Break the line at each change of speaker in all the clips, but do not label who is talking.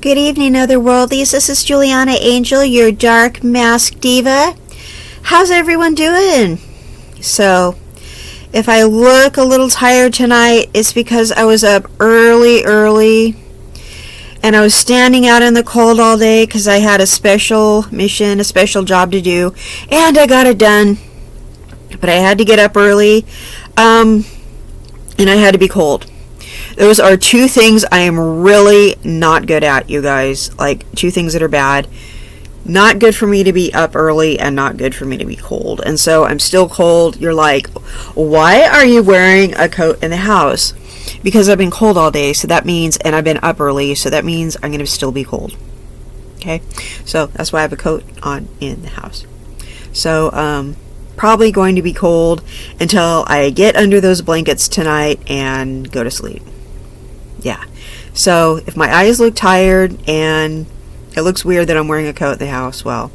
Good evening, Otherworldies. This is Juliana Angel, your Dark Mask Diva. How's everyone doing? So, if I look a little tired tonight, it's because I was up early, and I was standing out in the cold all day because I had a special mission, a special job to do, and I got it done. But I had to get up early, and I had to be cold. Those are two things I am really not good at, you guys. Like, two things that are bad. Not good for me to be up early and not good for me to be cold. And so I'm still cold. You're like, why are you wearing a coat in the house? Because I've been cold all day, so that means, and I've been up early, so that means I'm going to still be cold. Okay? So that's why I have a coat on in the house. So, probably going to be cold until I get under those blankets tonight and go to sleep. Yeah. So if my eyes look tired and it looks weird that I'm wearing a coat in the house, well,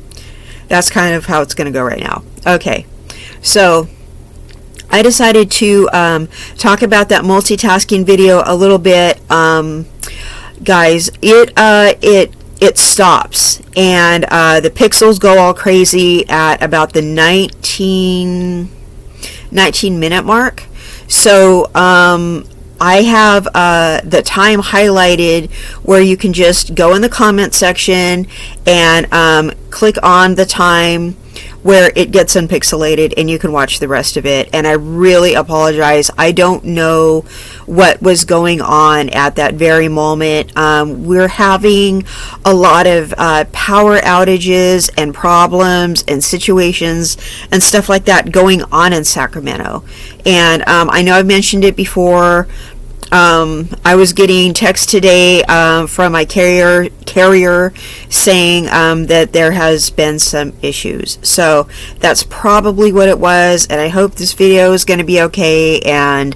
that's kind of how it's going to go right now. Okay. So I decided to talk about that multitasking video a little bit. Guys, it stops and the pixels go all crazy at about the 19 minute mark. So I have the time highlighted where you can just go in the comment section and click on the time where it gets unpixelated and you can watch the rest of it. And I really apologize. I don't know what was going on at that very moment. We're having a lot of power outages and problems and situations and stuff like that going on in Sacramento. And I know I've mentioned it before. I was getting text today from my carrier saying that there has been some issues. So that's probably what it was, and I hope this video is going to be okay and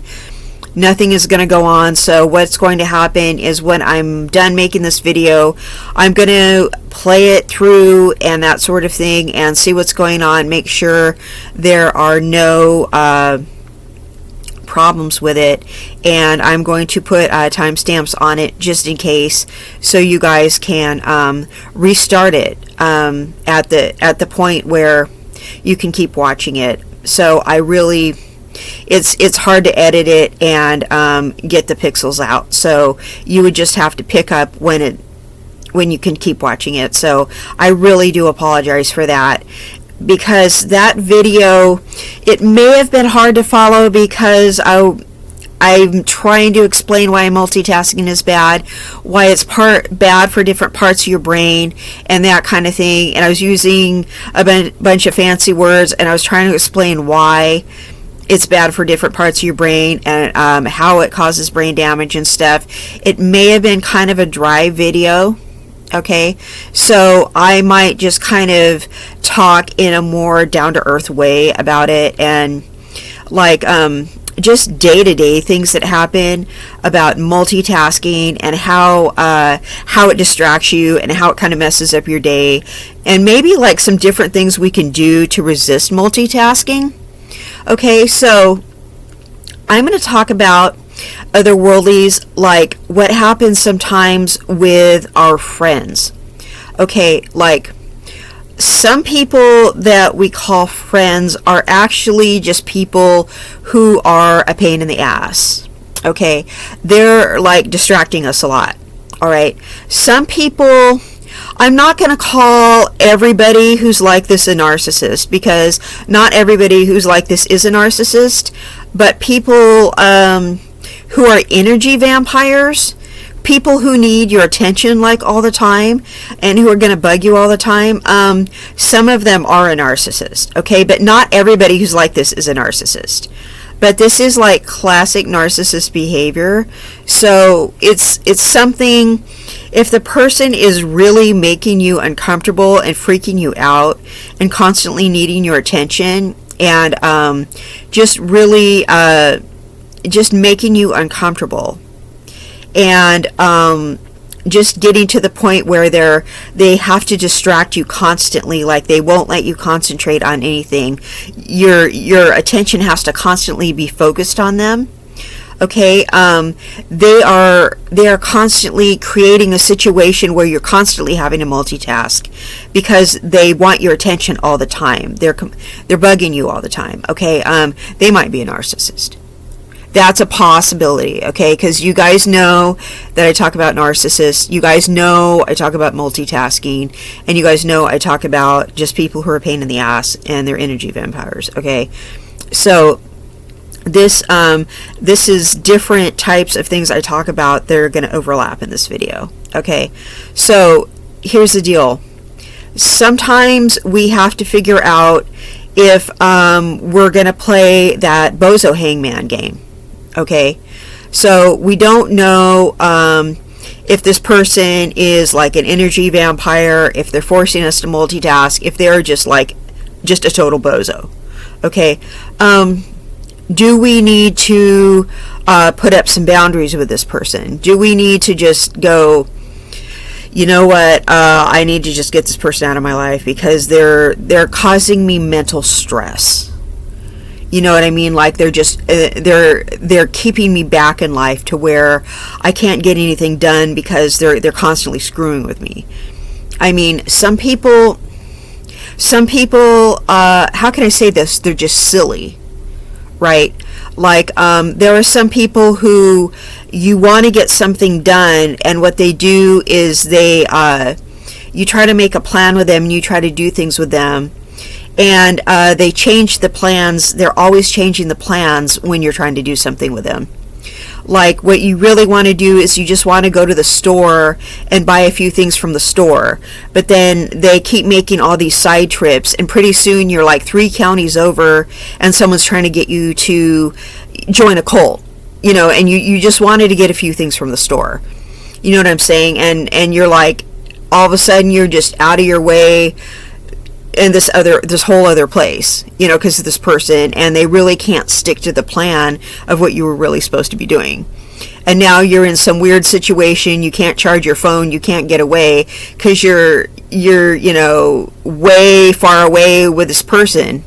nothing is going to go on. So what's going to happen is when I'm done making this video, I'm going to play it through and that sort of thing and see what's going on, make sure there are no problems with it, and I'm going to put timestamps on it just in case, so you guys can restart it at the point where you can keep watching it. So I really, it's hard to edit it and get the pixels out, so you would just have to pick up when you can keep watching it. So I really do apologize for that, because that video, it may have been hard to follow because I'm trying to explain why multitasking is bad, why it's bad for different parts of your brain and that kind of thing. And I was using a bunch of fancy words, and I was trying to explain why it's bad for different parts of your brain and how it causes brain damage and stuff. It may have been kind of a dry video. Okay, so I might just kind of talk in a more down-to-earth way about it, and like just day-to-day things that happen about multitasking and how it distracts you and how it kind of messes up your day, and maybe like some different things we can do to resist multitasking. Okay, so I'm going to talk about Otherworldies, like what happens sometimes with our friends. Okay, like some people that we call friends are actually just people who are a pain in the ass. Okay, they're like distracting us a lot. All right, some people, I'm not going to call everybody who's like this a narcissist, because not everybody who's like this is a narcissist, but people who are energy vampires, people who need your attention like all the time and who are going to bug you all the time, some of them are a narcissist, okay? But not everybody who's like this is a narcissist. But this is like classic narcissist behavior. So it's something, if the person is really making you uncomfortable and freaking you out and constantly needing your attention and just really just making you uncomfortable and just getting to the point where they have to distract you constantly, like they won't let you concentrate on anything. Your attention has to constantly be focused on them. Okay, they are constantly creating a situation where you're constantly having to multitask because they want your attention all the time. They're bugging you all the time. Okay, they might be a narcissist. That's a possibility, okay? Because you guys know that I talk about narcissists. You guys know I talk about multitasking. And you guys know I talk about just people who are a pain in the ass and they're energy vampires, okay? So this is different types of things I talk about that are going to overlap in this video, okay? So here's the deal. Sometimes we have to figure out if we're going to play that bozo hangman game. Okay, so we don't know if this person is like an energy vampire, if they're forcing us to multitask, if they're just a total bozo. Okay, do we need to put up some boundaries with this person? Do we need to just go, you know what, I need to just get this person out of my life because they're causing me mental stress? You know what I mean? Like they're just they're keeping me back in life to where I can't get anything done because they're constantly screwing with me. I mean, some people how can I say this? They're just silly, right? Like there are some people who you want to get something done, and what they do is you try to make a plan with them and you try to do things with them. And they change the plans. They're always changing the plans when you're trying to do something with them. Like what you really want to do is you just want to go to the store and buy a few things from the store. But then they keep making all these side trips, and pretty soon you're like 3 counties over and someone's trying to get you to join a cult. You know, and you just wanted to get a few things from the store. You know what I'm saying? And you're like, all of a sudden you're just out of your way in this whole other place, you know, because of this person, and they really can't stick to the plan of what you were really supposed to be doing. And now you're in some weird situation. You can't charge your phone. You can't get away because you're you know, way far away with this person,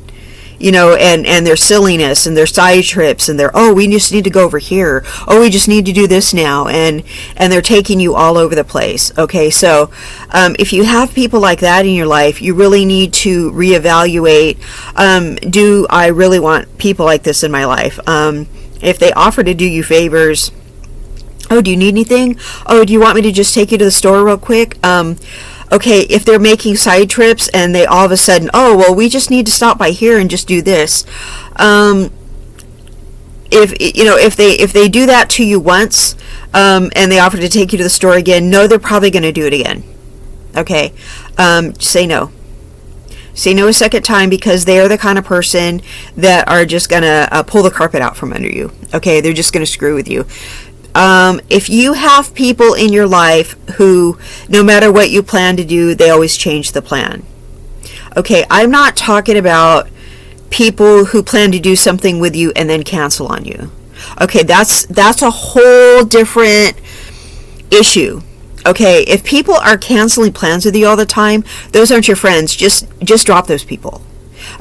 you know, and their silliness and their side trips and their, oh, we just need to go over here. Oh, we just need to do this now. And they're taking you all over the place. Okay. So, if you have people like that in your life, you really need to reevaluate, do I really want people like this in my life? If they offer to do you favors, oh, do you need anything? Oh, do you want me to just take you to the store real quick? Okay, if they're making side trips and they all of a sudden, oh, well, we just need to stop by here and just do this. If they do that to you once, and they offer to take you to the store again, no, they're probably going to do it again. Okay, say no. Say no a second time, because they are the kind of person that are just going to pull the carpet out from under you. Okay, they're just going to screw with you. If you have people in your life who, no matter what you plan to do, they always change the plan. Okay, I'm not talking about people who plan to do something with you and then cancel on you. Okay, that's a whole different issue. Okay, if people are canceling plans with you all the time, those aren't your friends. Just drop those people.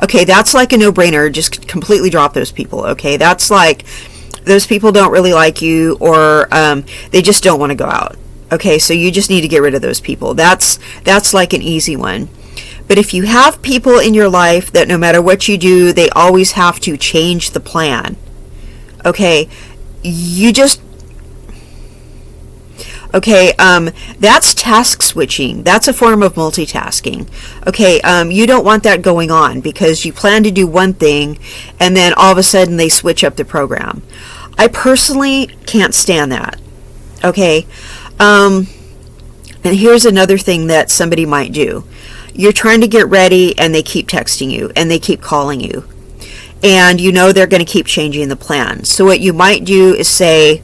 Okay, that's like a no-brainer. Just completely drop those people. Okay, that's like, those people don't really like you, or they just don't want to go out. Okay, so you just need to get rid of those people. That's like an easy one. But if you have people in your life that no matter what you do, they always have to change the plan. Okay, that's task switching. That's a form of multitasking. Okay, you don't want that going on, because you plan to do one thing and then all of a sudden they switch up the program. I personally can't stand that. Okay, and here's another thing that somebody might do. You're trying to get ready and they keep texting you and they keep calling you, and you know they're going to keep changing the plan. So what you might do is say,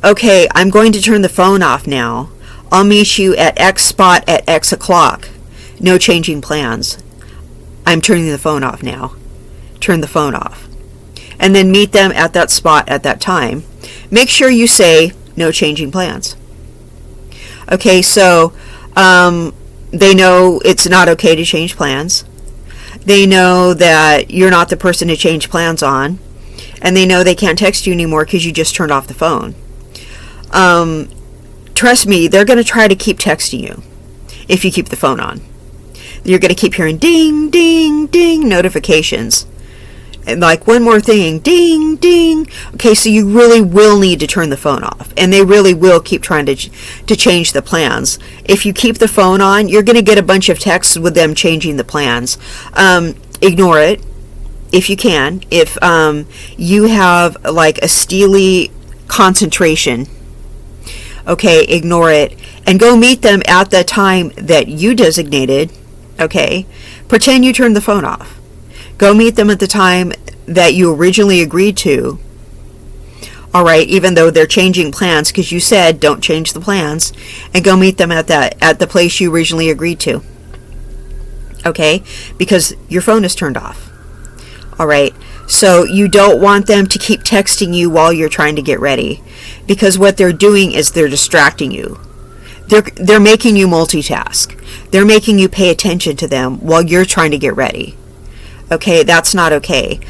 okay, I'm going to turn the phone off now. I'll meet you at X spot at X o'clock. No changing plans. I'm turning the phone off now. Turn the phone off. And then meet them at that spot at that time. Make sure you say no changing plans. Okay, so they know it's not okay to change plans. They know that you're not the person to change plans on. and they know they can't text you anymore because you just turned off the phone. Trust me, they're going to try to keep texting you if you keep the phone on. You're going to keep hearing ding, ding, ding notifications. And like one more thing, ding, ding. Okay, so you really will need to turn the phone off. And they really will keep trying to change the plans. If you keep the phone on, you're going to get a bunch of texts with them changing the plans. Ignore it if you can. If you have like a steely concentration, okay, ignore it. And go meet them at the time that you designated, okay? Pretend you turned the phone off. Go meet them at the time that you originally agreed to. All right, even though they're changing plans because you said don't change the plans, and go meet them at the place you originally agreed to. Okay? Because your phone is turned off. All right? So you don't want them to keep texting you while you're trying to get ready, because what they're doing is they're distracting you. They're making you multitask. They're making you pay attention to them while you're trying to get ready. Okay, that's not okay.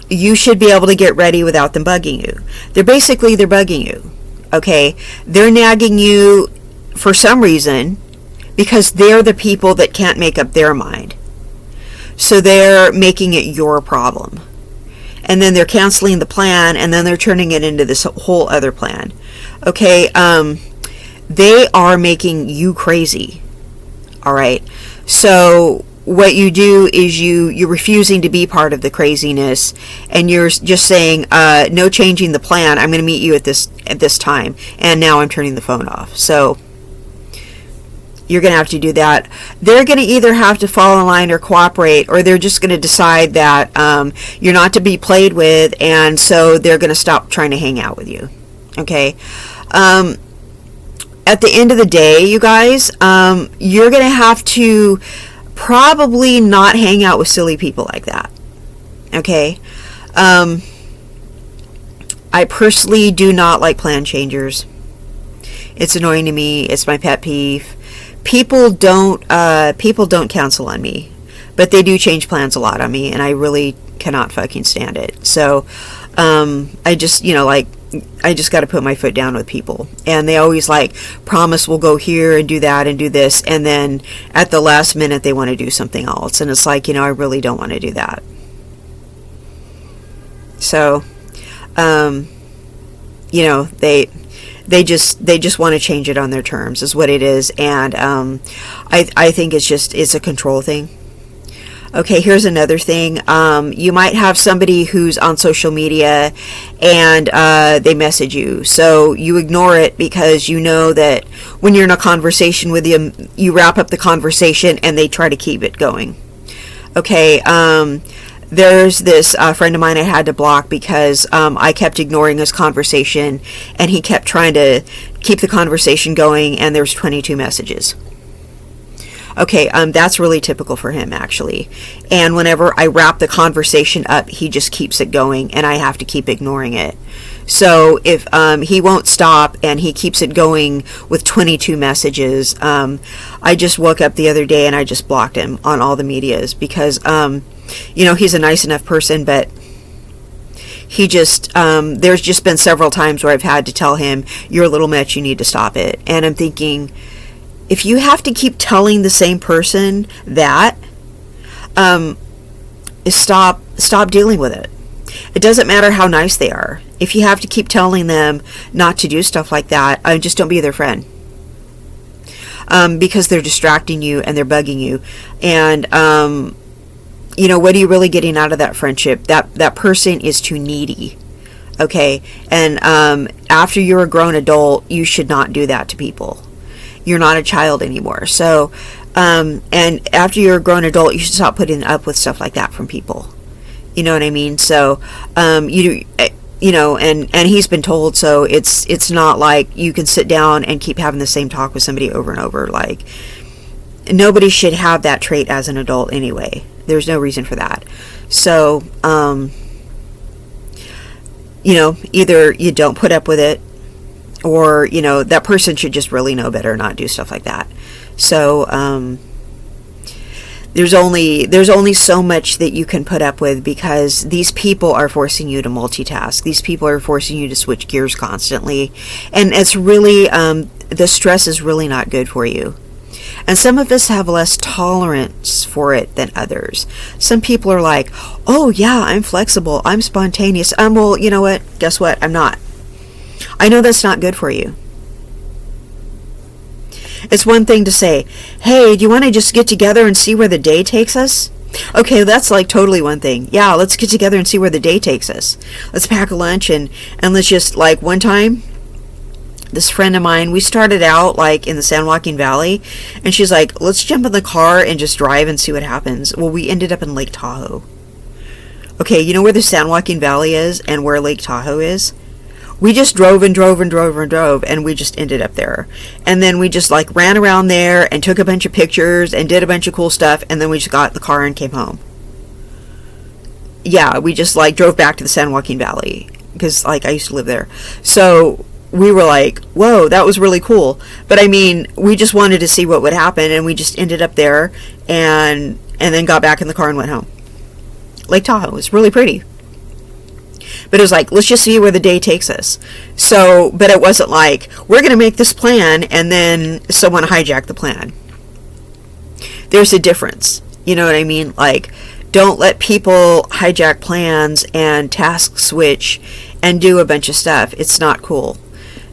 You should be able to get ready without them bugging you. They're bugging you. Okay, they're nagging you for some reason because they're the people that can't make up their mind. So they're making it your problem. And then they're canceling the plan, and then they're turning it into this whole other plan. Okay, they are making you crazy. All right, so what you do is you're refusing to be part of the craziness, and you're just saying, no changing the plan. I'm going to meet you at this time, and now I'm turning the phone off. So you're going to have to do that. They're going to either have to fall in line or cooperate, or they're just going to decide that you're not to be played with, and so they're going to stop trying to hang out with you. Okay. At the end of the day, you guys, you're going to have to probably not hang out with silly people like that. Okay? I personally do not like plan changers. It's annoying to me. It's my pet peeve. People don't cancel on me, but they do change plans a lot on me, and I really cannot fucking stand it. So, I just got to put my foot down with people, and they always promise we'll go here and do that and do this, and then at the last minute they want to do something else, and it's I really don't want to do that. So, they just want to change it on their terms is what it is, and I think it's a control thing. Okay, here's another thing. You might have somebody who's on social media and they message you. So you ignore it because you know that when you're in a conversation with them, you wrap up the conversation and they try to keep it going. Okay, there's this friend of mine I had to block because I kept ignoring his conversation, and he kept trying to keep the conversation going, and there's 22 messages. Okay, that's really typical for him, actually. And whenever I wrap the conversation up, he just keeps it going, and I have to keep ignoring it. So if he won't stop and he keeps it going with 22 messages, I just woke up the other day and I just blocked him on all the medias because, he's a nice enough person, but he just, there's just been several times where I've had to tell him, you're a little much, you need to stop it. And I'm thinking, if you have to keep telling the same person that, stop dealing with it. It doesn't matter how nice they are. If you have to keep telling them not to do stuff like that, just don't be their friend. Because they're distracting you and they're bugging you. And, what are you really getting out of that friendship? That person is too needy. Okay? And after you're a grown adult, you should not do that to people. You're not a child anymore. So, and after you're a grown adult, you should stop putting up with stuff like that from people. You know what I mean? So, and he's been told, so it's not like you can sit down and keep having the same talk with somebody over and over. Nobody should have that trait as an adult anyway. There's no reason for that. So, either you don't put up with it, or, that person should just really know better, not do stuff like that. So, there's only so much that you can put up with, because these people are forcing you to multitask. These people are forcing you to switch gears constantly, and it's really the stress is really not good for you. And some of us have less tolerance for it than others. Some people are like, oh yeah, I'm flexible, I'm spontaneous. Well, you know what? Guess what? I'm not. I know that's not good for you. It's one thing to say, hey, do you want to just get together and see where the day takes us? Okay, that's like totally one thing. Yeah, let's get together and see where the day takes us. Let's pack a lunch and let's just, like, one time, this friend of mine, we started out like in the San Joaquin Valley, and she's like, let's jump in the car and just drive and see what happens. Well, we ended up in Lake Tahoe. Okay, you know where the San Joaquin Valley is and where Lake Tahoe is? We just drove and drove and drove and drove, and we just ended up there. And then we just like ran around there and took a bunch of pictures and did a bunch of cool stuff, and then we just got in the car and came home. Yeah, we just like drove back to the San Joaquin Valley, because like I used to live there. So we were like, whoa, that was really cool. But I mean, we just wanted to see what would happen, and we just ended up there and then got back in the car and went home. Lake Tahoe was really pretty. But it was like, let's just see where the day takes us. So, but it wasn't like, we're going to make this plan and then someone hijacked the plan. There's a difference. You know what I mean? Like, don't let people hijack plans and task switch and do a bunch of stuff. It's not cool.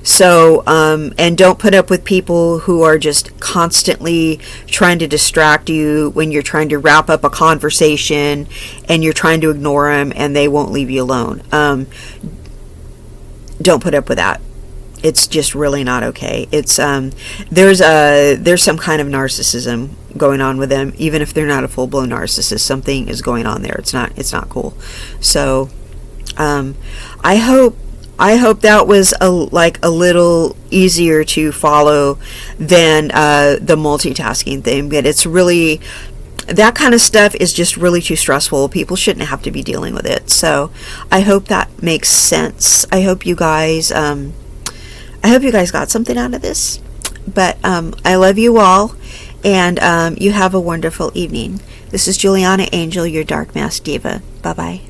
So, and don't put up with people who are just constantly trying to distract you when you're trying to wrap up a conversation and you're trying to ignore them and they won't leave you alone. Don't put up with that. It's just really not okay. It's, there's some kind of narcissism going on with them. Even if they're not a full-blown narcissist, something is going on there. It's not cool. So, I hope that was a little easier to follow than the multitasking thing. But it's really, that kind of stuff is just really too stressful. People shouldn't have to be dealing with it. So I hope that makes sense. I hope you guys got something out of this. But I love you all, and you have a wonderful evening. This is Juliana Angel, your Dark Mask Diva. Bye bye.